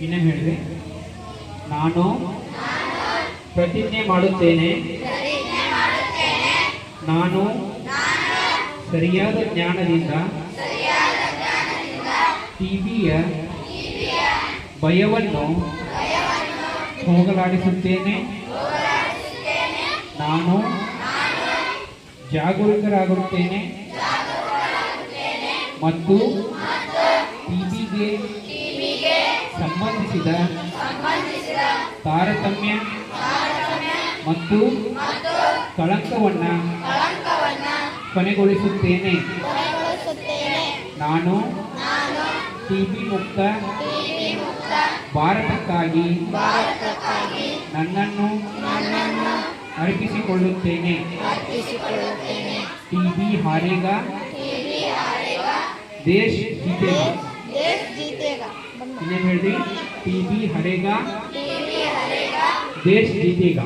ಇನ್ನೇನು ಹೇಳಿದೆ? ನಾನು ಪ್ರತಿಜ್ಞೆ ಮಾಡುತ್ತೇನೆ, ನಾನು ಸರಿಯಾದ ಜ್ಞಾನದಿಂದ ಟಿಬಿಯ ಭಯವನ್ನು ಹೋಗಲಾಡಿಸುತ್ತೇನೆ. ನಾನು ಜಾಗರೂಕರಾಗುತ್ತೇನೆ ಮತ್ತು ಟಿಬಿಗೆ ಸಂಬಂಧಿಸಿದ ತಾರತಮ್ಯ ಮತ್ತು ಕಳಂಕವನ್ನು ಕೊನೆಗೊಳಿಸುತ್ತೇನೆ. ನಾನು ಟಿಬಿ ಮುಕ್ತ ಭಾರತಕ್ಕಾಗಿ ನನ್ನನ್ನು ಅರ್ಪಿಸಿಕೊಳ್ಳುತ್ತೇನೆ. ಟಿಬಿ ಹಾರೇಗಾ, ದೇಶ ಜೀತೇಗಾ. ಇನ್ನೇನು ಹೇಳಿದ್ರಿ? ಟಿಬಿ ಹರೇಗಾ, ದೇಶ ಜೀತೇಗಾ.